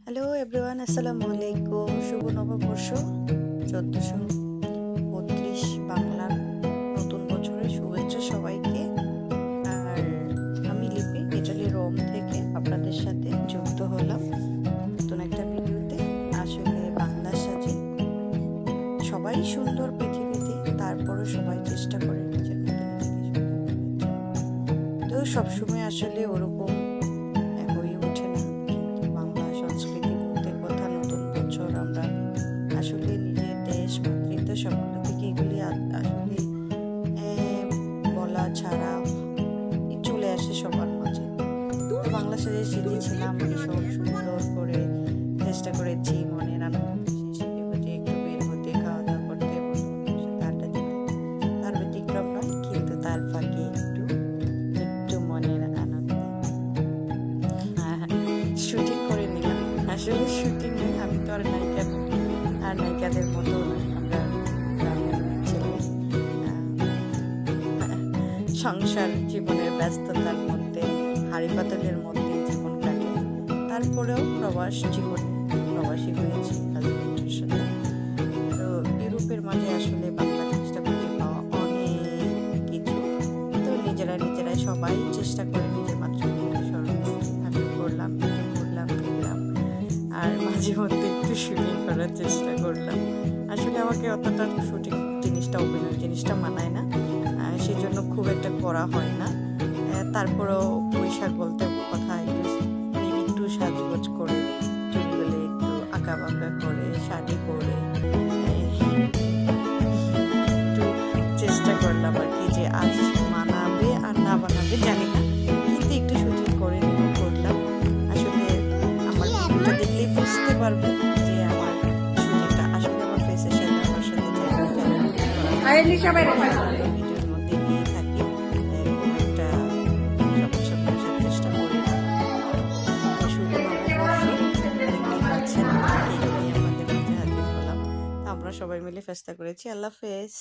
Hello everyone, আসসালামু আলাইকুম। শুভ নববর্ষ 1432 বাংলার নতুন বছরের শুভেচ্ছা সবাইকে। আর আমি লিপি, ইটালি রোম থেকে আপনাদের সাথে যুক্ত হলাম নতুন একটা ভিডিওতে। আসলে বাংলা সাজে সবাই সুন্দর পৃথিবীতে, তারপরও সবাই চেষ্টা করে নিজের মতো নিজেকে সুন্দর করার জন্য। তো সবসময় আসলে ওরকম হয়ে ওঠে না, কিন্তু বাংলা সংস্কৃতি বলতে কথা নতুন বছর আমরা আসলে নিজের দেশ মাতৃত্ব সবগুলো থেকে এগুলি আসলে বলা ছাড়া চলে আসে সবার মাঝে। তো বাংলা সাজে সেজেছিলাম ভীষণ সুন্দর করে, চেষ্টা করেছি মনের আনন্দ সেজে গুজে একটু বের হতে, খাওয়া দাওয়া করতে, বন্ধুবান্ধবের সাথে আড্ডা দিতে। তার ব্যতিক্রম নয়, কিন্তু তার ফাঁকে একটু একটু মনের আনন্দে শুটিং করে নিলাম। আসলে শুটিং নয়, আমি তো আর নায়িকা নই, আর নায়িকাদের মতো নয়। আমরা গ্রামের ছেলে, সংসার জীবনের ব্যস্ততার মধ্যে, হাঁড়ি পাতালের মধ্যে জীবন কাটে। তারপরেও প্রবাসী হয়েছি হাজবেন্ডের সাথে। তো ইউরোপের মাঝে আসলে বাংলা জিনিসটা খুঁজে পাওয়া অনেক কিছু। তো নিজেরাই সবাই চেষ্টা করে নিজের মাতৃভূমিকে স্মরণ করতে। আমি করলাম, একটু ঘুরলাম ফিরলাম, আর মাঝে মধ্যে একটু শুটিং করার চেষ্টা করলাম। আসলে আমাকে অতটা শুটিং জিনিসটা, অভিনয় জিনিসটা মানায় না, সেজন্য খুব একটা করা হয় না। তারপরেও বৈশাখ বলতে কথা, একটু সাজগোজ করে, চুলগুলো একটু আঁকা বাঁকা করে, শাড়ি পরে একটু চেষ্টা করলাম আর কি, যে আজ মানাবে আর না মানাবে জানি না, কিন্তু একটু শুটিং করে করলাম। আসলে আমার ভিডিওটা দেখলেই বুঝতে পারবে যে আমার শুটিংটা আসলে আমার ফেসের সাথে, আমার সাথে ভিডিওর মধ্যে নিয়ে থাকি। খুব একটা সমস্যা করার চেষ্টা করি না। শুভ নববর্ষ দেখতেই পাচ্ছেন, কেক নিয়ে আপনাদের মাঝে হাজির হলাম। আমরা সবাই মিলে ফেস্টা করেছি। আল্লাহ হাফেজ।